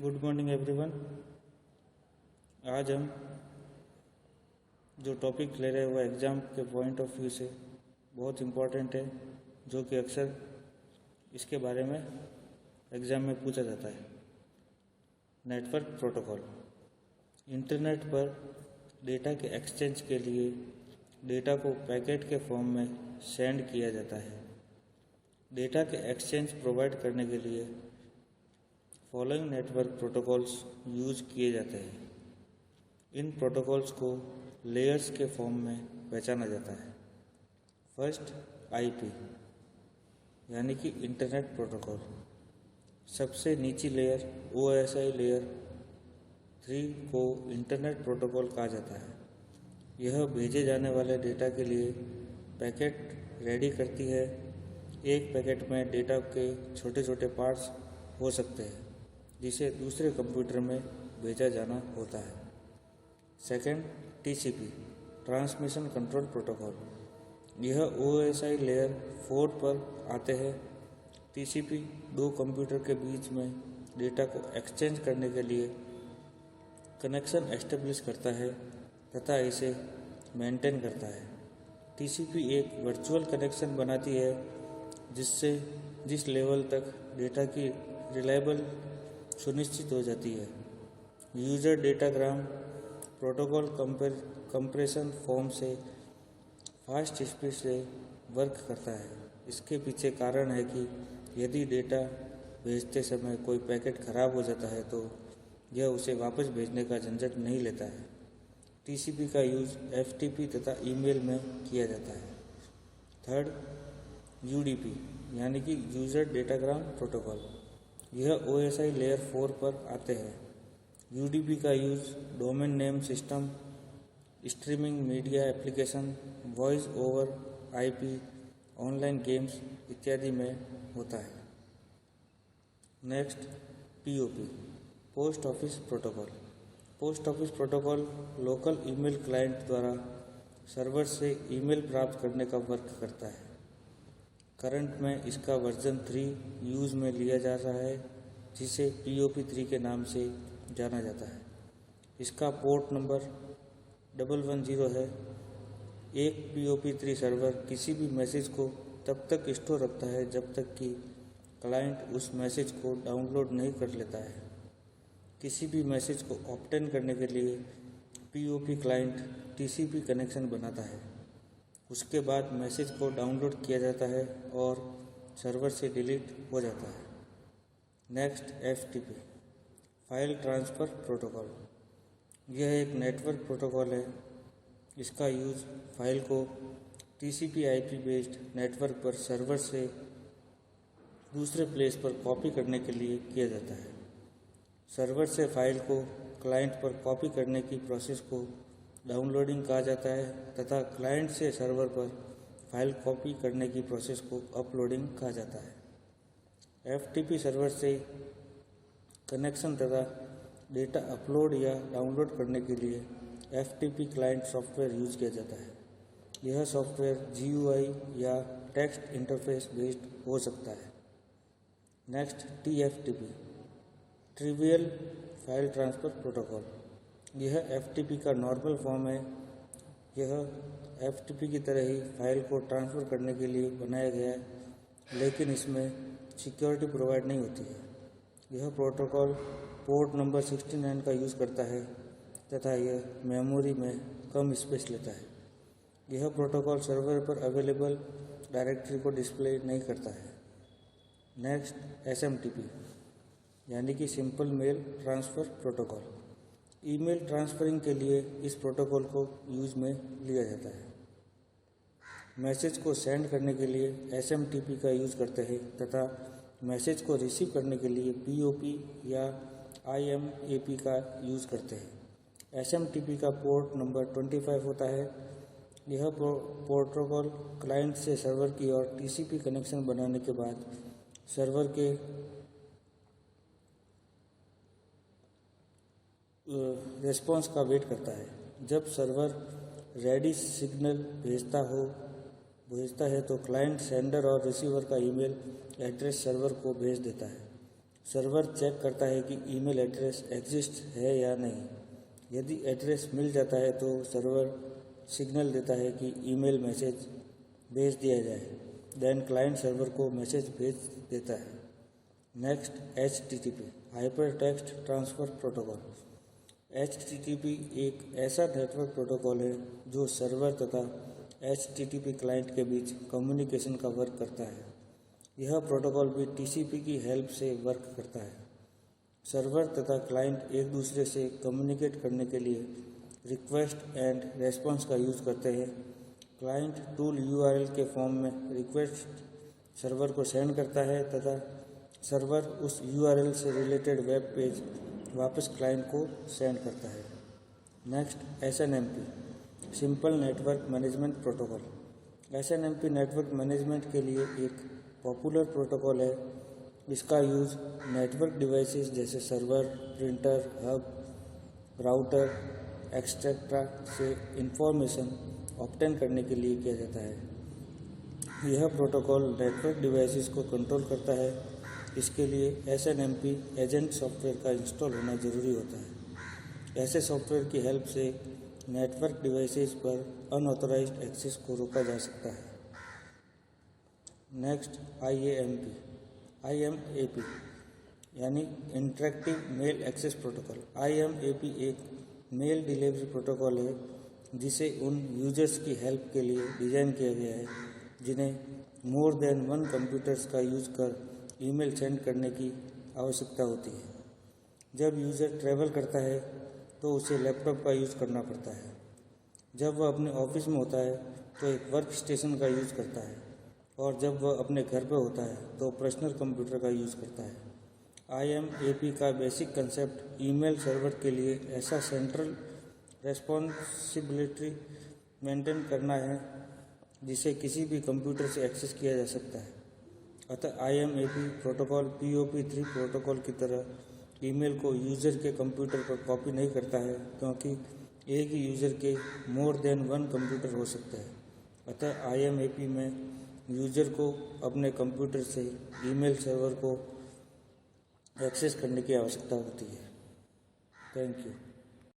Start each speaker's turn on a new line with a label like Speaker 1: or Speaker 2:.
Speaker 1: Good morning everyone. आज हम जो टॉपिक ले रहे हैं वो एग्ज़ाम के पॉइंट ऑफ व्यू से बहुत इम्पोर्टेंट है, जो कि अक्सर इसके बारे में एग्ज़ाम में पूछा जाता है। Network protocol. इंटरनेट पर डेटा के एक्सचेंज के लिए डेटा को पैकेट के फॉर्म में सेंड किया जाता है। डेटा के एक्सचेंज प्रोवाइड करने के लिए फॉलोइंग नेटवर्क प्रोटोकॉल्स यूज किए जाते हैं। इन प्रोटोकॉल्स को लेयर्स के फॉर्म में पहचाना जाता है। फर्स्ट, आईपी यानी कि इंटरनेट प्रोटोकॉल। सबसे नीची लेयर ओएसआई लेयर 3 को इंटरनेट प्रोटोकॉल कहा जाता है। यह भेजे जाने वाले डेटा के लिए पैकेट रेडी करती है। एक पैकेट में डेटा के छोटे छोटे पार्ट्स हो सकते हैं जिसे दूसरे कंप्यूटर में भेजा जाना होता है। Second, TCP transmission control protocol. यह ओएसआई लेयर 4 पर आते हैं। टीसीपी दो कंप्यूटर के बीच में डेटा को एक्सचेंज करने के लिए कनेक्शन एस्टेब्लिश करता है तथा इसे मेंटेन करता है। टीसीपी एक वर्चुअल कनेक्शन बनाती है जिस लेवल तक डेटा की रिलायबल सुनिश्चित हो जाती है। User datagram protocol compression form से फास्ट स्पीड से वर्क करता है। इसके पीछे कारण है कि यदि डेटा भेजते समय कोई पैकेट खराब हो जाता है तो यह उसे वापस भेजने का झंझट नहीं लेता है। टीसीपी का यूज एफटीपी तथा ईमेल में किया जाता है। थर्ड, यूडीपी यानी कि यूजर डेटाग्राम प्रोटोकॉल। यह ओएसआई लेयर 4 पर आते हैं। यूडीपी का use domain name system, streaming media application, voice over IP, online games इत्यादि में होता है। Next, POP post office protocol. Post office protocol local email client द्वारा सर्वर से ईमेल प्राप्त करने का वर्क करता है। करंट में इसका वर्जन 3 यूज में लिया जा रहा है जिसे POP3 के नाम से जाना जाता है। इसका पोर्ट नंबर 110 है। एक POP3 सर्वर किसी भी मैसेज को तब तक स्टोर रखता है जब तक कि क्लाइंट उस मैसेज को डाउनलोड नहीं कर लेता है। किसी भी मैसेज को ऑब्टेन करने के लिए POP क्लाइंट TCP कनेक्शन बनाता है। उसके बाद मैसेज को डाउनलोड किया जाता है और सर्वर से डिलीट हो जाता है। Next, FTP file transfer protocol. यह एक नेटवर्क प्रोटोकॉल है। इसका यूज़ फाइल को TCP/IP बेस्ड नेटवर्क पर सर्वर से दूसरे प्लेस पर कॉपी करने के लिए किया जाता है। सर्वर से फाइल को क्लाइंट पर कॉपी करने की प्रोसेस को डाउनलोडिंग कहा जाता है तथा क्लाइंट से सर्वर पर फाइल कॉपी करने की प्रोसेस को अपलोडिंग कहा जाता है। FTP सर्वर से कनेक्शन तथा डेटा अपलोड या डाउनलोड करने के लिए FTP क्लाइंट सॉफ्टवेयर यूज किया जाता है। यह सॉफ्टवेयर GUI या टेक्स्ट इंटरफेस बेस्ड हो सकता है। Next, TFTP trivial file transfer protocol. यह FTP का नॉर्मल फॉर्म है। यह FTP की तरह ही फाइल को ट्रांसफ़र करने के लिए बनाया गया है, लेकिन इसमें सिक्योरिटी प्रोवाइड नहीं होती है। यह प्रोटोकॉल पोर्ट नंबर 69 का यूज़ करता है तथा यह मेमोरी में कम स्पेस लेता है। यह प्रोटोकॉल सर्वर पर अवेलेबल डायरेक्टरी को डिस्प्ले नहीं करता है। नेक्स्ट, SMTP यानी कि simple mail transfer protocol. Email transferring के लिए इस प्रोटोकॉल को यूज में लिया जाता है। मैसेज को सेंड करने के लिए SMTP का यूज़ करते हैं तथा मैसेज को रिसीव करने के लिए POP या IMAP का यूज़ करते हैं। SMTP का पोर्ट नंबर 25 होता है। यह प्रोटोकॉल क्लाइंट से सर्वर की ओर TCP कनेक्शन बनाने के बाद सर्वर के रिस्पॉन्स का वेट करता है। जब सर्वर रेडी सिग्नल भेजता है तो क्लाइंट सेंडर और रिसीवर का ईमेल एड्रेस सर्वर को भेज देता है। सर्वर चेक करता है कि ईमेल एड्रेस एग्जिस्ट है या नहीं। यदि एड्रेस मिल जाता है तो सर्वर सिग्नल देता है कि ईमेल मैसेज भेज दिया जाए। देन क्लाइंट सर्वर को मैसेज भेज देता है। Next, HTTP hyper text transfer protocol. HTTP एक ऐसा नेटवर्क प्रोटोकॉल है जो सर्वर तथा HTTP क्लाइंट के बीच कम्युनिकेशन का वर्क करता है। यह प्रोटोकॉल भी TCP की हेल्प से वर्क करता है। सर्वर तथा क्लाइंट एक दूसरे से कम्युनिकेट करने के लिए रिक्वेस्ट एंड रेस्पॉन्स का यूज़ करते हैं। क्लाइंट टूल URL के फॉर्म में रिक्वेस्ट सर्वर को सेंड करता है तथा सर्वर उस URL से रिलेटेड वेब पेज वापस क्लाइंट को सेंड करता है। Next, SNMP simple network management protocol. SNMP network management के लिए एक पॉपुलर प्रोटोकॉल है। इसका यूज़ नेटवर्क डिवाइसेस जैसे server, printer, hub, router etcetera से इंफॉर्मेशन ऑब्टेन करने के लिए किया जाता है। यह प्रोटोकॉल नेटवर्क डिवाइसेस को कंट्रोल करता है। इसके लिए SNMP एजेंट सॉफ्टवेयर का इंस्टॉल होना ज़रूरी होता है। ऐसे सॉफ्टवेयर की हेल्प से नेटवर्क डिवाइसेस पर अनऑथराइज्ड एक्सेस को रोका जा सकता है। नेक्स्ट, IMAP यानी interactive mail access protocol. IMAP एक मेल डिलीवरी प्रोटोकॉल है जिसे उन यूजर्स की हेल्प के लिए डिज़ाइन किया गया है जिन्हें मोर देन वन कंप्यूटर्स का यूज़ कर ईमेल सेंड करने की आवश्यकता होती है। जब यूज़र ट्रैवल करता है तो उसे लैपटॉप का यूज़ करना पड़ता है। जब वह अपने ऑफिस में होता है तो एक वर्क स्टेशन का यूज़ करता है और जब वह अपने घर पर होता है तो पर्सनल कंप्यूटर का यूज़ करता है। IMAP का बेसिक कंसेप्ट ईमेल सर्वर के लिए ऐसा सेंट्रल रेस्पॉन्सिबिलिटी मेंटेन करना है जिसे किसी भी कंप्यूटर से एक्सेस किया जा सकता है। अतः IMAP प्रोटोकॉल POP3 प्रोटोकॉल की तरह ईमेल को यूज़र के कंप्यूटर पर कॉपी नहीं करता है क्योंकि एक ही यूज़र के मोर देन वन कंप्यूटर हो सकते हैं। अतः IMAP में यूज़र को अपने कंप्यूटर से ईमेल सर्वर को एक्सेस करने की आवश्यकता होती है। Thank you.